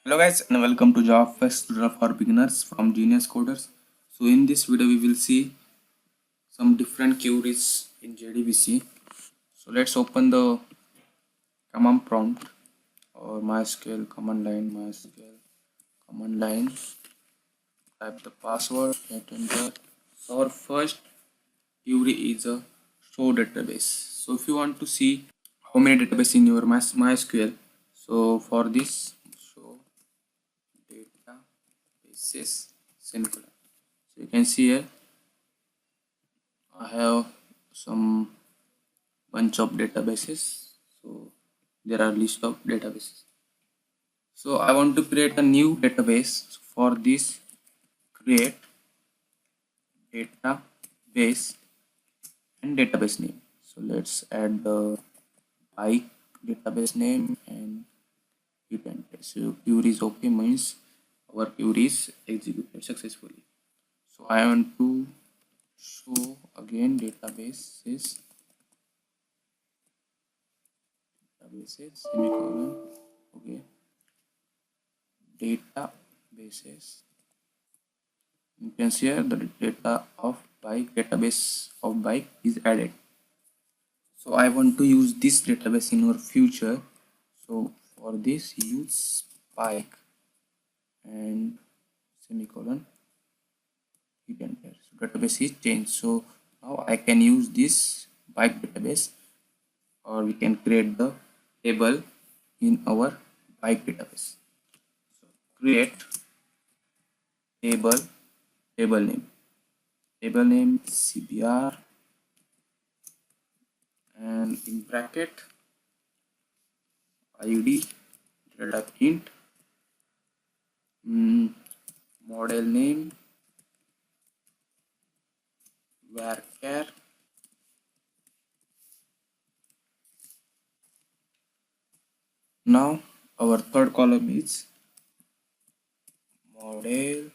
Hello guys and welcome to JavaFX tutorial for beginners from Genius Coders. So in this video we will see some different queries in JDBC. So let's open the command prompt or MySQL command line, type the password, hit enter. So our first query is a show database. So if you want to see how many database in your MySQL, so for this show databases semicolon. So you can see here I have some bunch of databases. So there are list of databases. So I want to create a new database. So for this, create database and database name. So let's add the bike database name and hit enter. So query is okay, means our query is executed successfully. So I want to show again databases semicolon. Okay, databases. You can see here the data of bike database of bike is added. So I want to use this database in our future. So for this, use bike and semicolon, hit enter. So database is changed. So now I can use this bike database, or we can create the table in our bike database. So create table name cbr, and in bracket id delta int, model name varchar. Now our third column is model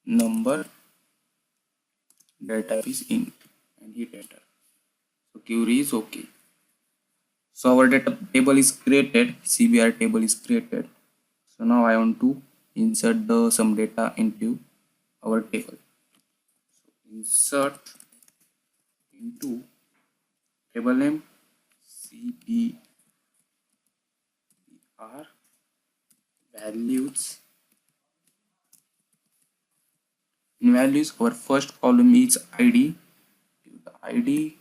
number data is int and hit enter. So query is okay. So our data table is created, cbr table is created. So now I want to insert some data into our table. So insert into table name cbr values. In values, our first column is id. Give the id,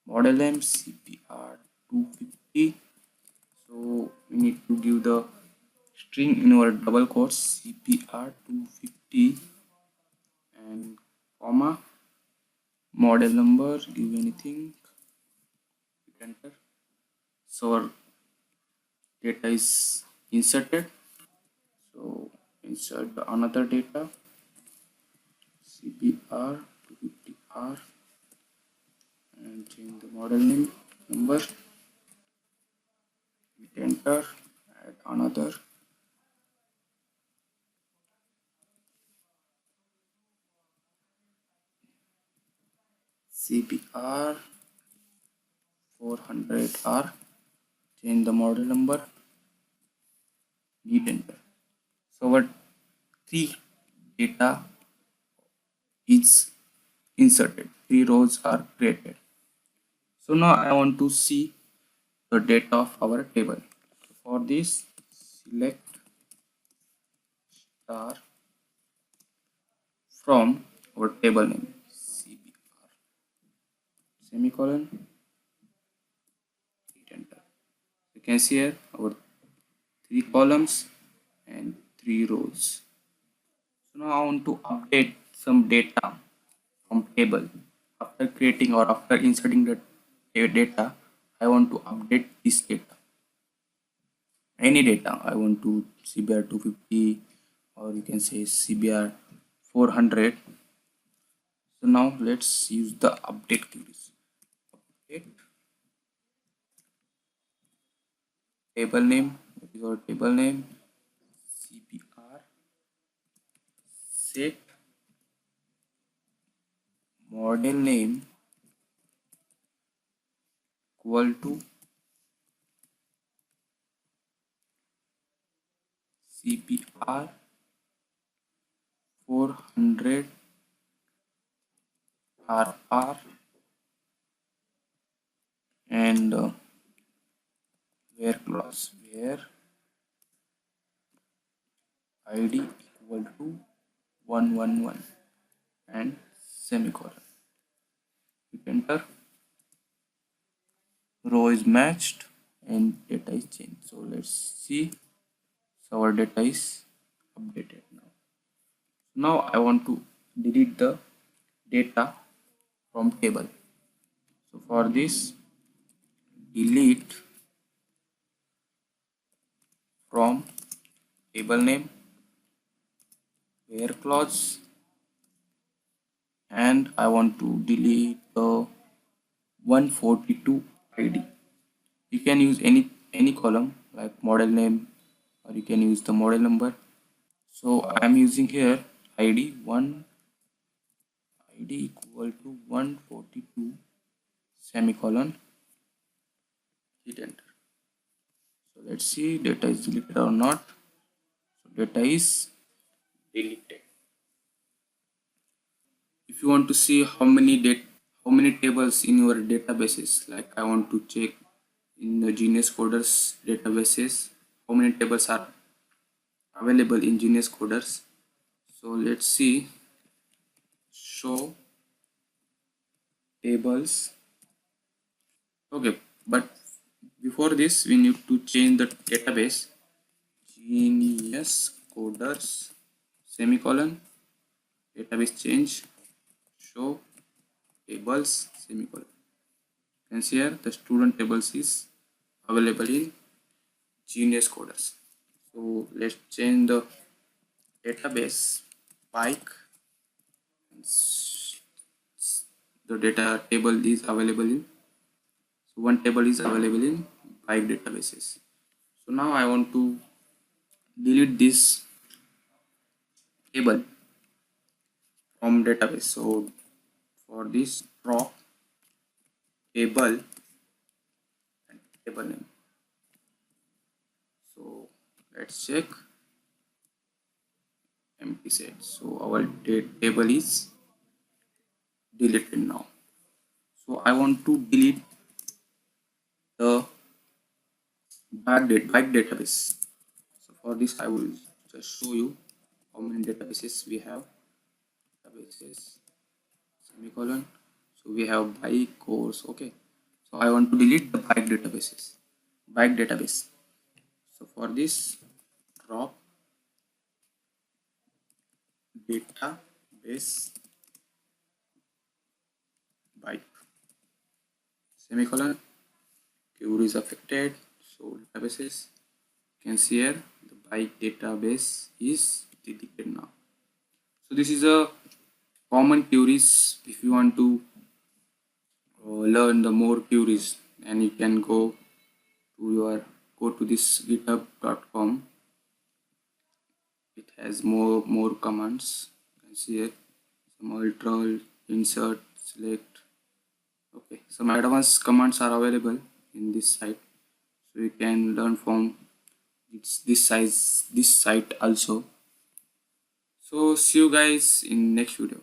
model name cbr 250. So we need to give the string in our double quotes cbr 250 and comma, model number, give anything, hit enter. So our data is inserted. So insert another data cbr 250r and change the model name number, hit enter, add another cbr 400r, change the model number, hit enter. So our three data is inserted, three rows are created. So now I want to see the data of our table. So for this, select star from our table name cbr semicolon, hit enter. You can see here our three columns and three rows. So now I want to update some data from table. After creating or after inserting the data, I want to update this data. Any data I want to cbr 250, or you can say cbr 400. So now let's use the update queries. Update table name, what is our table name, cbr set model name equal to CPR 400 RR and where clause where ID equal to 111 and semicolon. Hit enter. Row is matched and data is changed. So let's see. So our data is updated now. Now I want to delete the data from table. So for this, delete from table name, where clause, and I want to delete the 142 ID. You can use any column like model name, or you can use the model number. So I am using here ID equal to 142 semicolon. Hit enter. So let's see data is deleted or not. So data is deleted. If you want to see how many tables in your databases, like I want to check in the Genius Coders databases how many tables are available in Genius Coders. So let's see, show tables. Okay, but before this we need to change the database. Genius Coders semicolon database change, show tables semicolon. And here the student tables is available in Genius Coders. So let's change the database bike. The data table is available in, so one table is available in bike databases. So now I want to delete this table from database. So for this, drop table and table name. So let's check empty set. So our table is deleted now. So I want to delete the bike database. So for this I will just show you how many databases we have. Databases semicolon. So we have bike course. Okay, so I want to delete the bike database. So for this, drop database bike semicolon. Query is affected, so databases. You can see here the bike database is deleted now. So this is a common queries. If you want to learn the more queries, and you can go to this github.com. It has more commands. You can see here some alter, insert, select. Okay, some advanced commands are available in this site, so you can learn from this site also. So see you guys in next video.